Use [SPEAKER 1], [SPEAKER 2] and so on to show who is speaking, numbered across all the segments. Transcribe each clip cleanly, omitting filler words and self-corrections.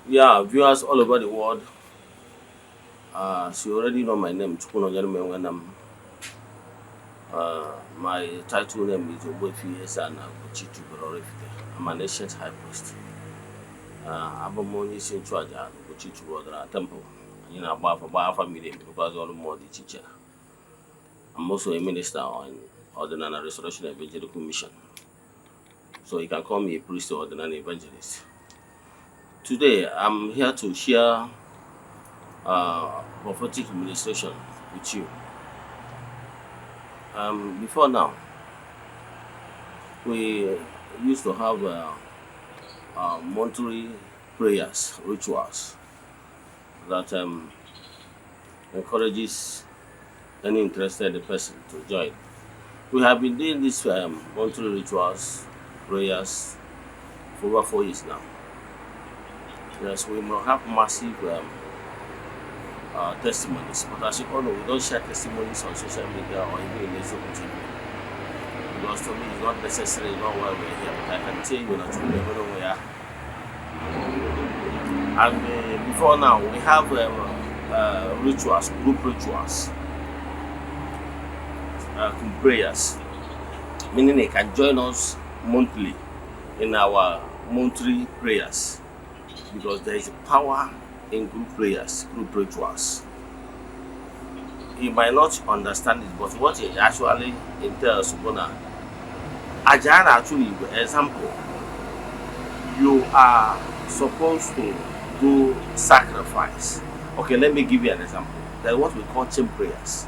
[SPEAKER 1] Yeah, viewers all over the world, you already know my name, my title name is Ogbuefi Ezeana, ugochitubelu Oraifite. I'm an ancient high priest. Abụ onye isi nchụaja ugochitubelu ọdịnala temple. Anyị na-agba afa miri emi because ọrụ mmụọ dị iche iche. I'm also a minister on Ordinary Restoration Evangelical Mission. So you can call me a priest or ordinary evangelist. Today, I'm here to share prophetic ministration with you. Before now, we used to have monthly prayers, rituals that encourages any interested person to join. We have been doing these monthly rituals, prayers for over 4 years now. Yes, we will have massive testimonies, but as you all know, we don't share testimonies on social media or even in the TV. Because to me, it's not necessary, not why we're here, but I can tell you that we never know where. And before now, we have rituals, group rituals, prayers, meaning they can join us monthly in our monthly prayers because there is power in group prayers, group rituals. You might not understand it, but what it actually entails, Eze-Ana actually, for example, you are supposed to do sacrifice. Okay, let me give you an example. That's what we call chain prayers.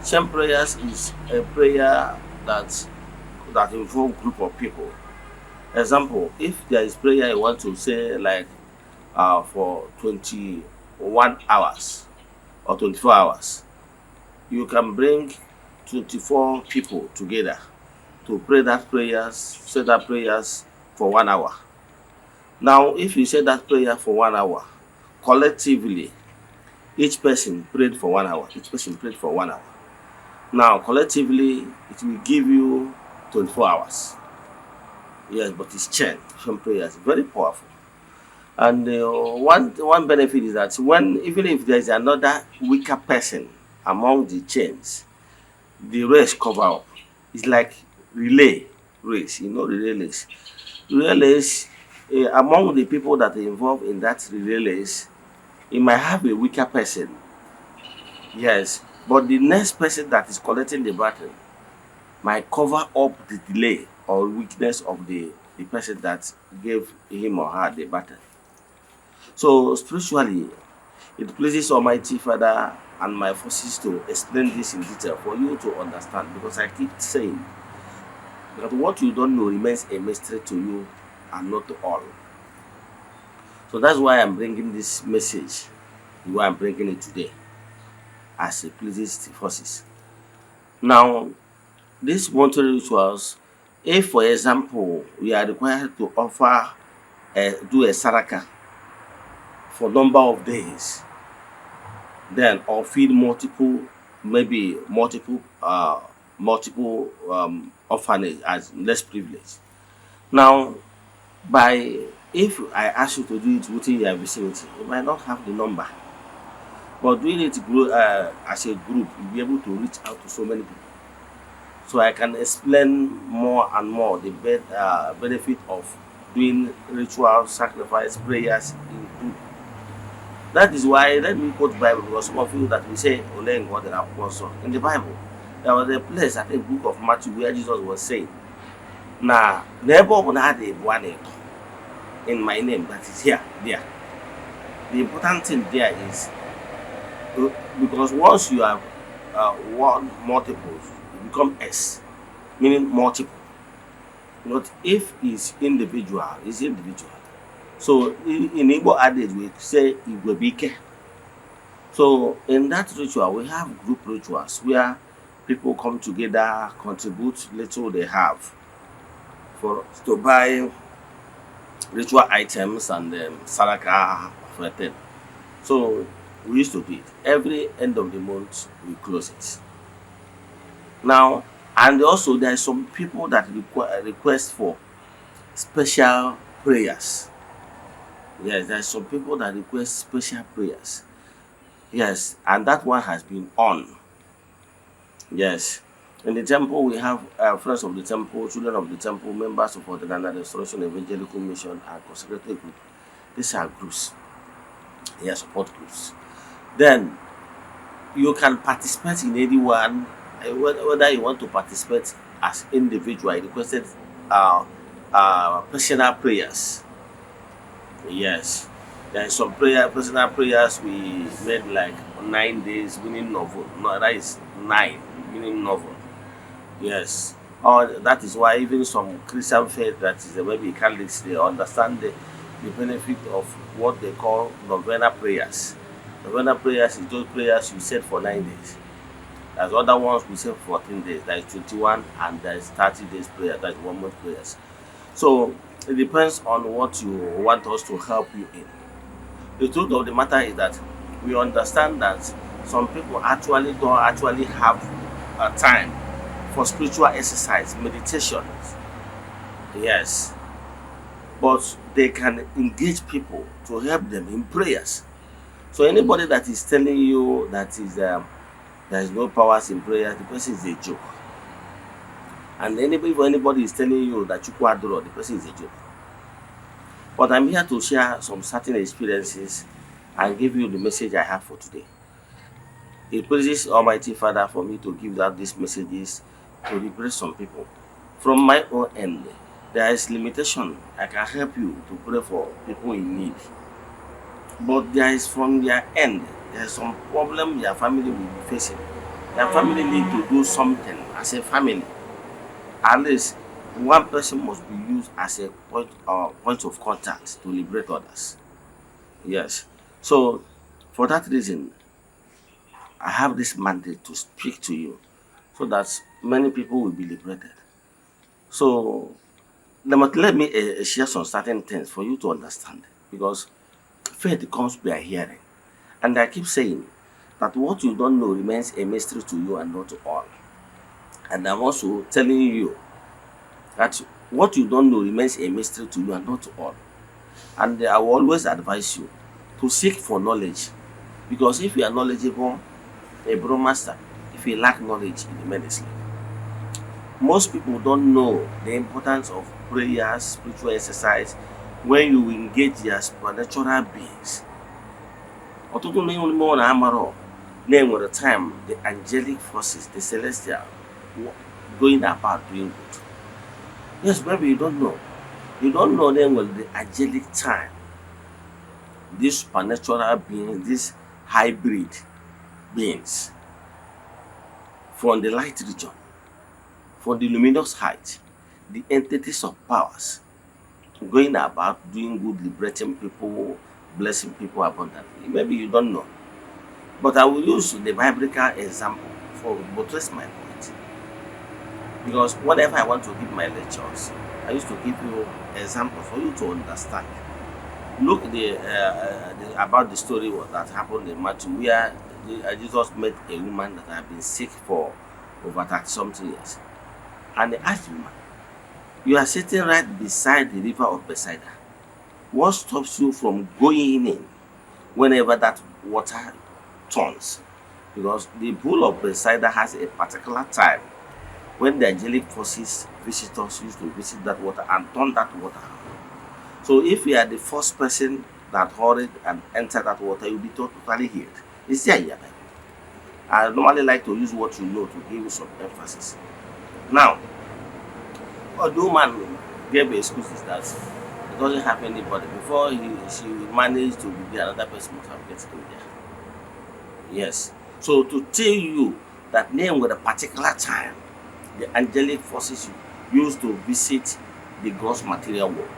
[SPEAKER 1] Chain prayers is a prayer that involves group of people. Example, if there is prayer you want to say like for 21 hours or 24 hours, you can bring 24 people together to pray that prayers, say that prayers for 1 hour. Now, if you say that prayer for 1 hour, collectively, each person prayed for 1 hour. Each person prayed for 1 hour. Now, collectively, it will give you 24 hours. Yes, but it's chain prayers, very powerful. And one benefit is that even if there is another weaker person among the chains, the rest cover up. It's like relay race, relay race. Relay race, among the people that are involved in that relay race, it might have a weaker person. Yes, but the next person that is collecting the baton might cover up the delay or weakness of the person that gave him or her the baton. So spiritually, it pleases Almighty Father and my forces to explain this in detail for you to understand, because I keep saying that what you don't know remains a mystery to you and not to all. So that's why I'm bringing this message, why I'm bringing it today, as it pleases the forces. Now, these monthly rituals, if for example we are required to offer do a saraka for number of days, then or feed multiple orphanage as less privileged. Now, by if I ask you to do it within your vicinity, you might not have the number, but doing it as a group, you'll be able to reach out to so many people. So I can explain more and more the benefit of doing ritual sacrifice prayers in group. That is why, let me quote the Bible, because some of you that we say only in God and Apostle. In the Bible, there was a place at the book of Matthew where Jesus was saying, "Now, never will had a one in my name that is here, there." The important thing there is because once you have one multiples, you become S, meaning multiple. But if it's individual, it's individual. So in Igbo adage, we say Igwebike. So in that ritual, we have group rituals where people come together, contribute little they have to buy ritual items and saraka for a thing. So we used to do it. Every end of the month, we close it. Now, and also there are some people that request for special prayers. Yes, there's some people that request special prayers. Yes, and that one has been on. Yes. In the temple, we have friends of the temple, children of the temple, members of the Ghana Restoration Evangelical Mission, and consecrated group. These are groups. Yes, support groups. Then you can participate in any one, whether you want to participate as individual. I requested uh, personal prayers. Yes, there is some personal prayers we made like 9 days, meaning novel. No, that is nine, meaning novel. Yes. Or that is why even some Christian faith that is maybe Catholics, they understand the benefit of what they call novena prayers. Novena prayers is those prayers you said for 9 days. There's other ones we say for 14 days. There is 21 and there is 30 days prayer. That is 1 month prayers. So it depends on what you want us to help you in. The truth of the matter is that we understand that some people actually don't actually have a time for spiritual exercise, meditation. Yes, but they can engage people to help them in prayers. So anybody that is telling you that is there is no powers in prayer, the person is a joke. And if anybody is telling you that you adore, the person is a joke. But I'm here to share some certain experiences and give you the message I have for today. It pleases Almighty Father for me to give out these messages to liberate some people. From my own end, there is limitation. I can help you to pray for people in need. But there is from their end, there is some problem your family will be facing. Your family need to do something as a family. At least one person must be used as a point of contact to liberate others. Yes. So for that reason, I have this mandate to speak to you so that many people will be liberated. So let me share some certain things for you to understand, because faith comes by hearing. And I keep saying that what you don't know remains a mystery to you and not to all. And I'm also telling you that what you don't know remains a mystery to you and not to all. And I will always advise you to seek for knowledge, because if you are knowledgeable, a broadmaster, if you lack knowledge, you remain a slave. Most people don't know the importance of prayers, spiritual exercise when you engage their supernatural beings. Ọtụtụ n'ime ọ na-amarọ na-enwere time the angelic forces, the celestial, going about doing good. Yes, maybe you don't know. You don't know then the angelic time. These supernatural beings, these hybrid beings from the light region, from the luminous height, the entities of powers going about doing good, liberating people, blessing people abundantly. Maybe you don't know. But I will use the biblical example for buttress my point. Because whenever I want to give my lectures, I used to give you examples for you to understand. Look about the story that happened in Matthew, where Jesus met a woman that had been sick for over 30 something years. And they asked the woman, you are sitting right beside the river of Bethesda. What stops you from going in whenever that water turns? Because the pool of Bethesda has a particular time when the angelic forces visitors used to visit that water and turn that water. So if you are the first person that hurried and entered that water, you'll be totally healed. It's there in your Bible. I normally like to use what you know to give you some emphasis. Now, the woman gave excuses that it doesn't have anybody. Before she managed to be there, another person must have get in there. Yes. So to tell you that name with a particular time, the angelic forces used to visit the gross material world.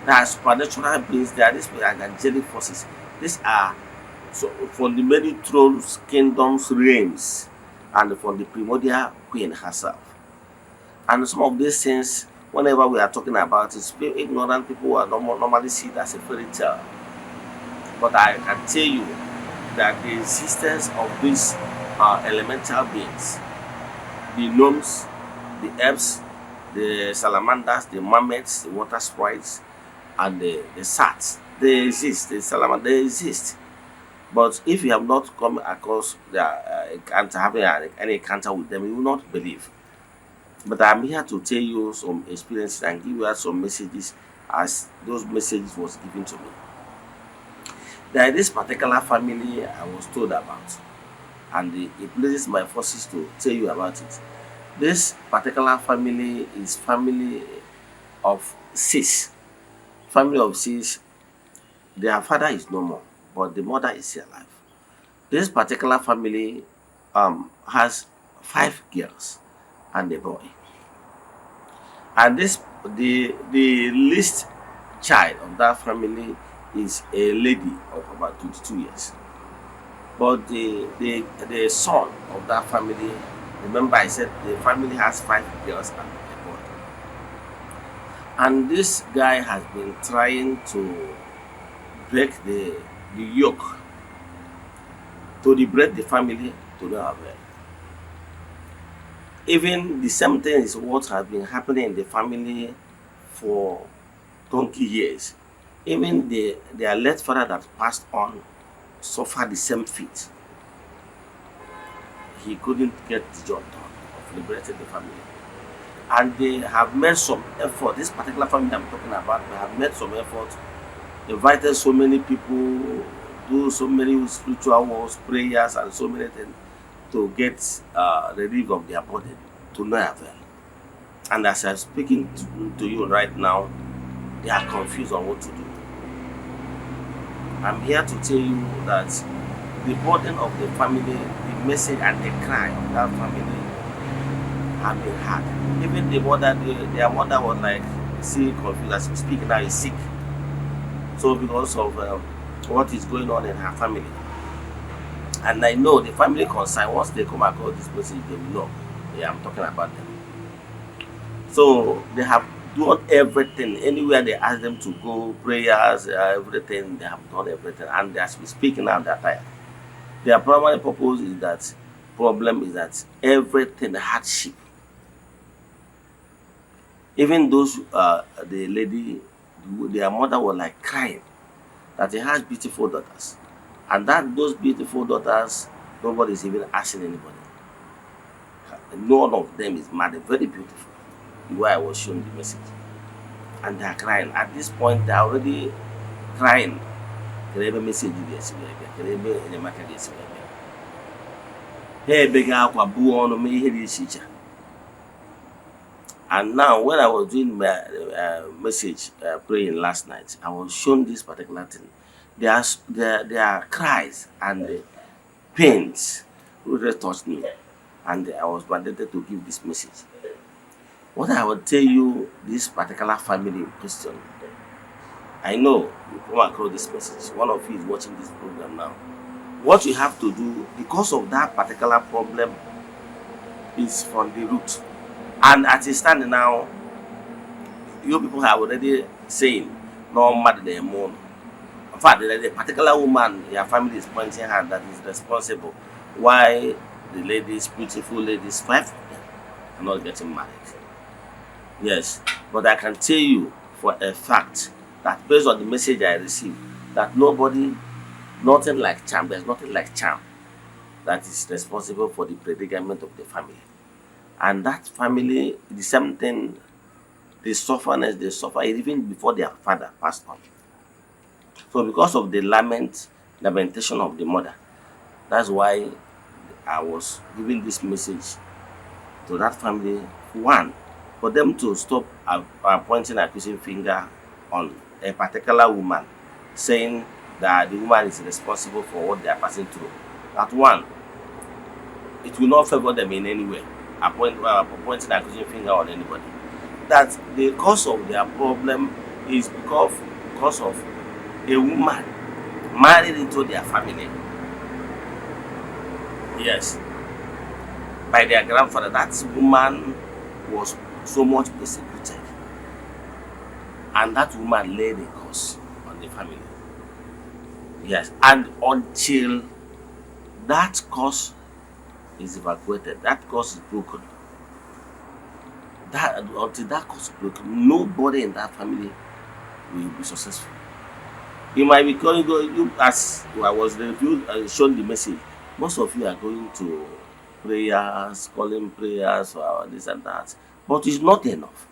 [SPEAKER 1] There are supernatural beings, there are these angelic forces. These are so from the many thrones, kingdoms, reigns, and from the primordial queen herself. And some of these things, whenever we are talking about it, ignorant people will normally see it as a fairy tale. But I can tell you that the existence of these elemental beings, the gnomes, the elves, the salamanders, the mermaids, the water sprites, and the sat. They exist. The salamander, they exist. But if you have not come across encounter, having any encounter with them, you will not believe. But I'm here to tell you some experiences and give you some messages as those messages was given to me. There is this particular family I was told about, and it pleases my forces to tell you about it. This particular family is family of six. Family of six. Their father is no more, but the mother is still alive. This particular family has five girls and a boy. And the least child of that family is a lady of about 22 years. But the son of that family, remember I said the family has five girls and a boy. And this guy has been trying to break the yoke, to liberate the family to no avail. Even the same thing is what has been happening in the family for 20 years. Even their late father that passed on suffered the same fate. He couldn't get the job done of liberating the family. And they have made some effort. This particular family I'm talking about, they have made some effort, invited so many people, do so many spiritual wars, prayers, and so many things to get relief of their burden to no avail. And as I'm speaking to you right now, they are confused on what to do. I'm here to tell you that the burden of the family, the message and the cry of that family have been heard. Even the mother, their mother was like, see, confused as we speak now, is sick. So because of what is going on in her family. And I know the family concerned, once they come across this message, they will know. Yeah, I'm talking about them. So they have done everything. Anywhere they ask them to go, prayers, everything, they have done everything. And as we speak now, they're tired. Their primary purpose is that, problem is that everything hardship. Even those, the lady, their mother was like crying that he has beautiful daughters. And that those beautiful daughters, nobody is even asking anybody. None of them is mad, very beautiful. The way I was shown the message. And they are crying. At this point, they are already crying. Message and now, when I was doing my message praying last night, I was shown this particular thing. There are cries and pains really touched me, and I was mandated to give this message. What I will tell you, this particular family in question, I know you come across this message. One of you is watching this program now. What you have to do, because of that particular problem, is from the root. And as it stands now, you people have already saying, no matter the moon. In fact, the particular woman, your family is pointing her that is responsible. Why the ladies, beautiful ladies, five of them are not getting married. Yes, but I can tell you for a fact that based on the message I received, that nothing like charm, there's nothing like charm that is responsible for the predicament of the family. And that family, the same thing, they suffer even before their father passed on. So because of the lamentation of the mother, that's why I was giving this message to that family. One, for them to stop pointing accusing finger on a particular woman, saying that the woman is responsible for what they are passing through. That one, it will not favor them in any way, pointing accusing finger on anybody. That the cause of their problem is because of a woman married into their family. Yes. By their grandfather, that woman was so much persecuted. And that woman laid a curse on the family. Yes. And until that curse is evacuated, that curse is broken. Until that curse is broken, nobody in that family will be successful. You might be going, you, as I was reviewed and shown the message, most of you are going to prayers, calling prayers, or this and that. But it's not enough.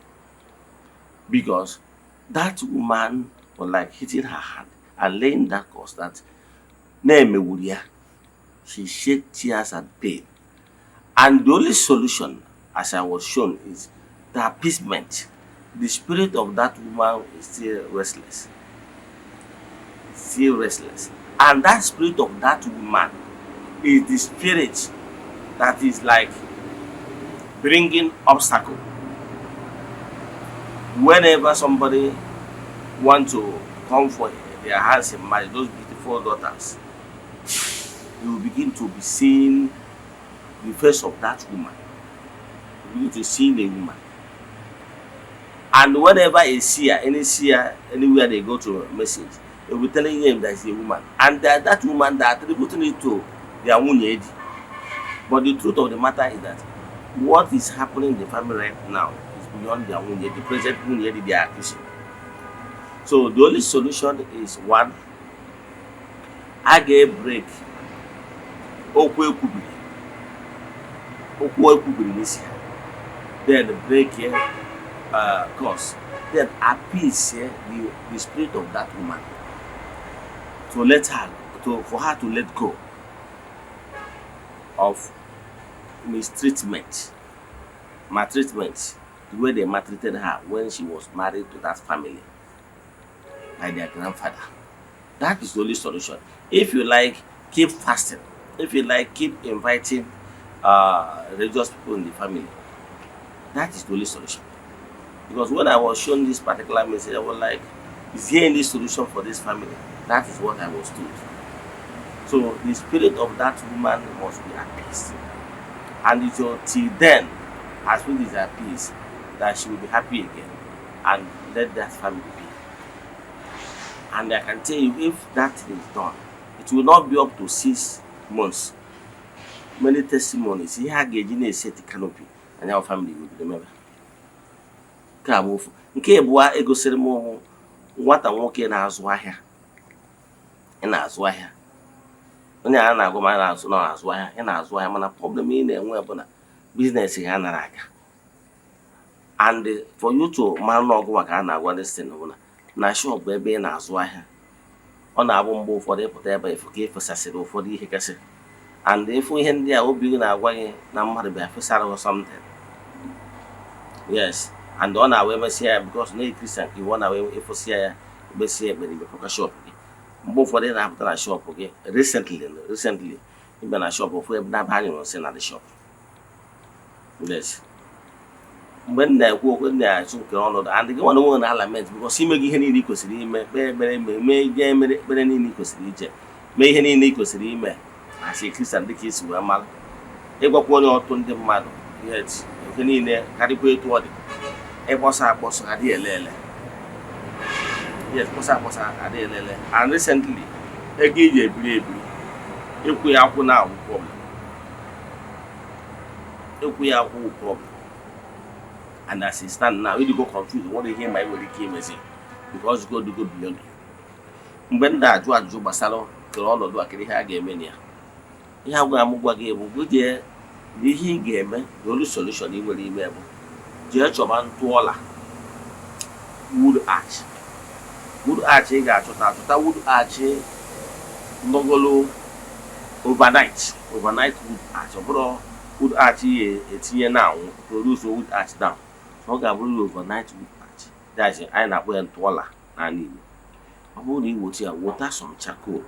[SPEAKER 1] Because that woman was like hitting her hand and laying that cause that she shed tears and pain. And the only solution, as I was shown, is the appeasement. The spirit of that woman is still restless. Still restless. And that spirit of that woman is the spirit that is like bringing obstacle. Whenever somebody wants to come for their hands in marriage, those beautiful daughters, you will begin to be seeing the face of that woman. You begin to see the woman. And whenever a seer, any seer, anywhere they go to a message, they will be telling him that it's a woman. And that woman, they are attributing it to their wunyedi. But the truth of the matter is that what is happening in the family right now is beyond their wunyedi, the present wunyedi they are accusing. So the only solution is one, I get break. Then break here, cause. Then appease the spirit of that woman. To let her, for her to let go of mistreatment, maltreatment, the way they maltreated her when she was married to that family by their grandfather. That is the only solution. If you like, keep fasting. If you like, keep inviting religious people in the family. That is the only solution. Because when I was shown this particular message, I was like, is there any solution for this family? That is what I was told. So the spirit of that woman must be appeased. And it's till then, as soon as appeased, that she will be happy again. And let that family be. And I can tell you, if that is done, it will not be up to 6 months. Many testimonies. He had a set canopy, and our family will remember. Nke bua egosiri m nwata nwoke na-azụ ahịa. Ị na-azụ ahịa. Onye a na-agụ ma na-azụ ahịa, ị na-azụ ahịa, mana problem ị na-enwe bụ na business ha nara aga. And for you to man ọgụ maka a na-agwa this thing bụ na shop ebe ị na-azụ ahịa. Ọ na-abụ mgbe ụfọdụ ịpụta ebe ifu ka efesasịrị ụfọdụ ihe kasị. And ịfụ ihe ndị a obi gị na-agwa gị na mmadụ bịa fesara or something. Yes. And on our way, because no Christian, you want away if you see a Bessie, but you shop. Both for them after a shop, okay. Recently, even a shop of web not having on at the shop. Yes. When they walk in there, I took on and the one element because he may give any Nikos, may any Nikos, may any Nikos, I say Christian the kids were mal. They got 1 or 20 mad. Yes, you can in there, carry to what. Boss had lele. Yes, boss had lele. And recently, they gave you a baby. If we have now problem. If we have problem. And as it stands now, you go confused. What they hear my way came as because God to go beyond you. When that you are Basalo, Corona do a Kiriha game in here. You have a Mugwa game, good year. The he game, the only solution he will remember. Church of Antuola wood arch. Wood arch got to wood arch Nogolo overnight wood arch. Wood arch it's here now, produce wood arch down. So I overnight wood arch. That's it. I know where Antuola and I would here water some charcoal.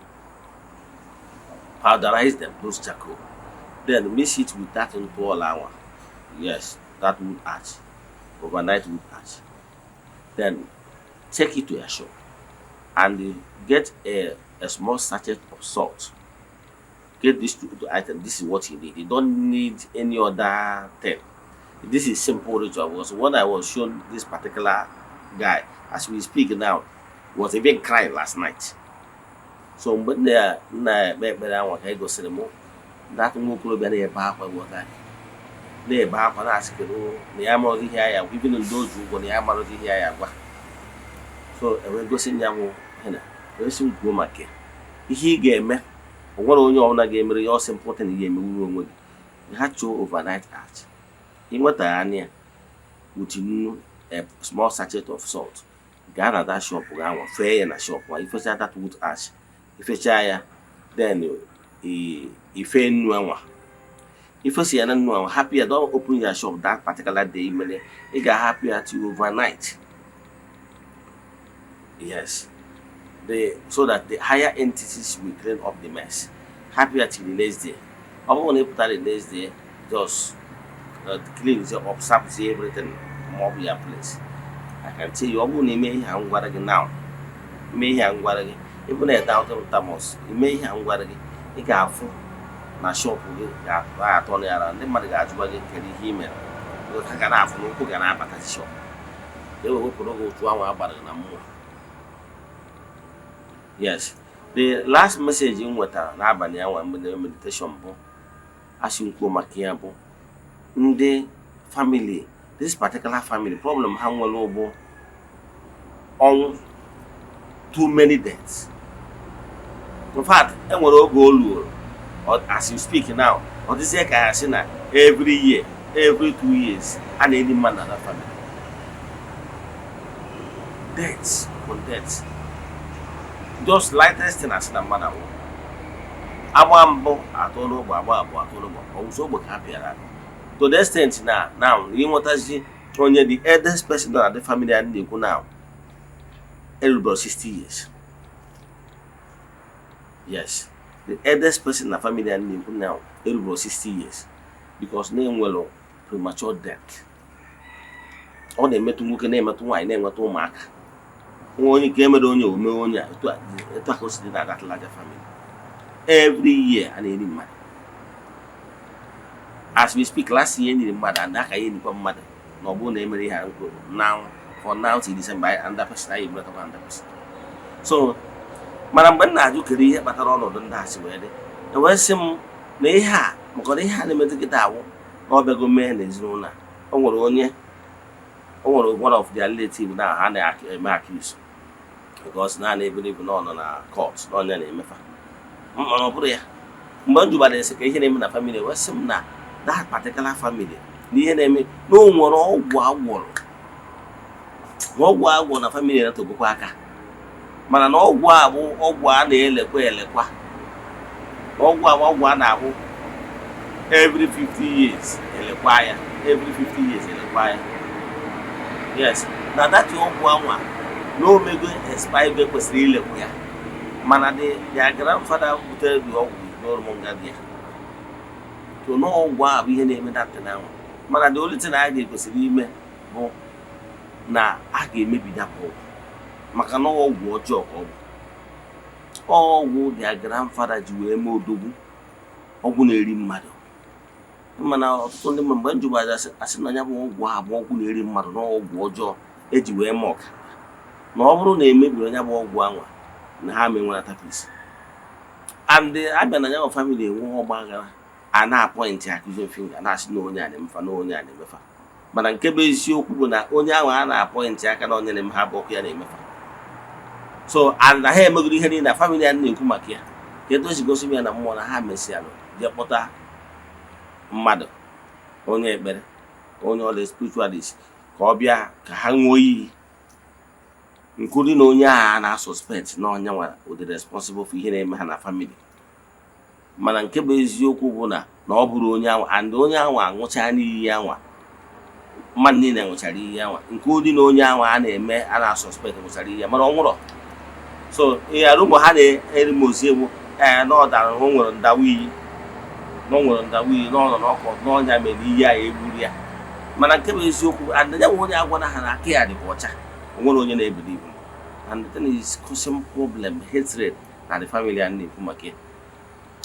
[SPEAKER 1] Powderize them, those charcoal. Then mix it with that Antuola. Yes, that wood arch. Overnight wood arch. Then take it to a shop and get a small sachet of salt. Get this two item. This is what you need. You don't need any other thing. This is simple ritual because when I was shown this particular guy, as we speak now, was even crying last night. So when they are go cinema, that won't be a bar water. They back on us, the Amorosi here, even in those who go the Amorosi here. So So we go sing ya mo hena we sing go make ihe ga-eme onwere onye ọbụla ga-emere ya simple thing ihe emewu onwe gị. You have to overnight act. Inweta anya with a small sachet of salt. Gaa na that shop ga nwa fee ya na shop wa ifecha that wood ash ifecha ya then ife nnu anwa ifesi ya na nnu anwa happy ya don't open your shop that particular day imele ị ga happy at you overnight. Yes, so that the higher entities will clean up the mess. Happy until the next day. I want to put that the next day, just clean up, sap everything, mob your place. I can tell you, I won't make him what again now. May him what again. Even a doubt of Thomas, you may him what again. He got full. My shop will get right on around the money guys will get him. Because I can have no cook and I at the shop. They will go to our bar and more. Yes, the last message in water n'abalị awa mgbe meditation bụ asịnkwu maka ya bụ ndị family, this particular family problem ha nwere bụ ọnwụ, too many deaths. In fact, enwere oge olu as you speak now, ọ dịzie ka ya sị na every year, every 2 years a na-edi mmadụ na that family. Deaths on deaths. Just lightest thing as na mmadụ awụ. Agba mbụ atụrụ ụgbọ agba abụọ atụrụ ụgbọ ọwụzọ ogbe ka apịara. To the extent na now ịnwetazi onye the eldest person na the family and na-ekwu now erubere 60 years. Yes, the eldest person na family and na-ekwu now erubere 60 years because na-enwere premature death. Ọ na-emetụ nwoke na-emetụ nwaanyị na-enweta ụmụaka. Only came at only it was in that larger family. Every year, and any money. As we speak, last year, any mother and that I become mother. No bone memory now for now till December and that person I brought up 100%. So, Madam Bernard, you could hear but I don't know that's where there was some Neha, because they had a medical tower, or the good man is known. One of their relatives now and accused. Because now they believe on our courts, not any mefa. Mbandu by the second name in the family was some that particular family. The enemy, no one all war. What war a family to Bukwaka. Man, an old war, the Lequa. All war, every 50 years, every 50 years, yes, now that you want no mega expire because really queer. Man, their grandfather would tell you all no mongadia. To know why we name that now. Man, the only thing I did was me. Now, I gave maybe that hope. Macano war joke. Oh, would their grandfather do a more double or would a mother. Mana ọtụtụ ndị mgbe njuba asị na ya bụ ọgwụ abụọ ọgwụ na-eri mmadụ na ọgwụ ọjọọ eji wee mọk na ọ bụrụ na emebiri ya bụ ọgwụ anwa na ha menwere tapis and abịa na ya bụ family enwe ọgba aghara a na-apọịntị accusing finger na-asị na onye a na-emefa na onye a na-emefa mana nke bụ eziokwu bụ na onye ahụ a na-apọịntị aka na onye na-eme ha bụ ọkụ ya na-emefa so and ha emegoro ihe niile na family a na-ekwu maka ya ka etu esi gosi ya na mmụọ na ha mesịalụ jee kpọta mmadụ onye ekpere onye ọla spiritualist ka ọ bịa ka ha nwee iyi nkụdi na onye a na-suspect na onye nwa ụdị responsible for ihe na-eme ha na family mana nke bụ eziokwu bụ na ọ bụrụ onye anwa and onye anwa anwụcha n'iyi anwa mmadụ niile nwụchara iyi anwa nke ụdị na onye anwa a na-eme a na-suspect nwụchara iyi mana ọ nwụrụ so ihe rumọ ha na-eri mozi egwu na ọ dara o nwere ndawa iyi n'ọnwere ndawi n'ọnọ n'ọkọ n'ọnya mere ihe a egburu ya mana nke bụ eziokwu and ya onye agwa na ha na aka ya dị ọcha onwere onye na-ebili ibu and then is causing problem hatred na the family and na-ekwu maka ya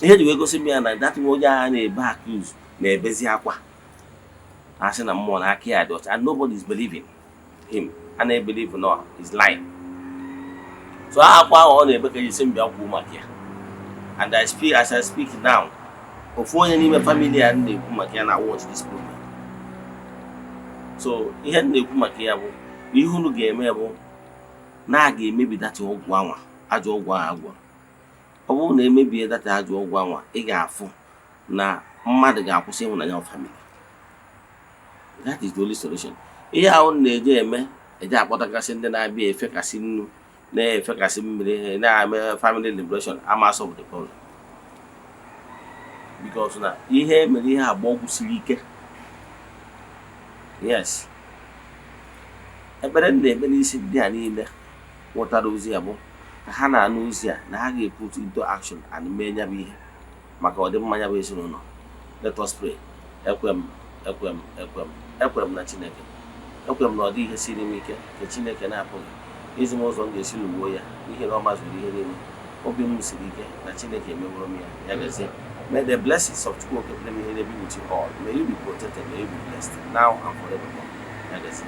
[SPEAKER 1] ihe ji wee gosi m ya na that onye a na-ebe accuse na-ebezi akwa asị na mmụọ na aka ya dị ọcha and nobody is believing him and I believe no is lying so akwa ọ na-ebe ka isi mbịa kwuo maka ya and as I speak now ofu onye n'ime family a na-ekwu maka ya na watch this program so ihe na-ekwu maka ya bụ ihe unu ga-eme bụ na a ga-emebi data ọgwụ anwa ajọ ọgwụ ahụ agwọ. Ọ bụrụ na emebie data ajọ ọgwụ anwa, ị ga-afụ na mmadụ ga-akwụsị ịhụnanya of family. That is the only solution. Ihe ahụ na-eje eme eje akpọtakasị ndị na-abịa efekasị nnu na-efekasị mmiri na-eme family liberation ama solve the problem. Because na ihe mere ihe agba ọgwụ siri ike. Yes. Ekpere na-ekpe n'isi ndị a niile nwetara ozi ya bụ ka ha na-anụ ozi a na ha ga-put into action and mee nya bụ ihe maka ọdịmma ya bụ ezinụlọ. Let us pray. Ekwem na Chineke. Ekwem na ọ dị ihe siri m ike nke Chineke na-apụghị izi m ụzọ m ga-esi lụgbuo ya n'ihi na ọ mazuru ihe niile. Obi m siri ike na Chineke emeworo m ya. Ya gazie. May the blessings of Chukwu be with you all. May you be protected. May you be blessed now and forevermore. Ya gazie.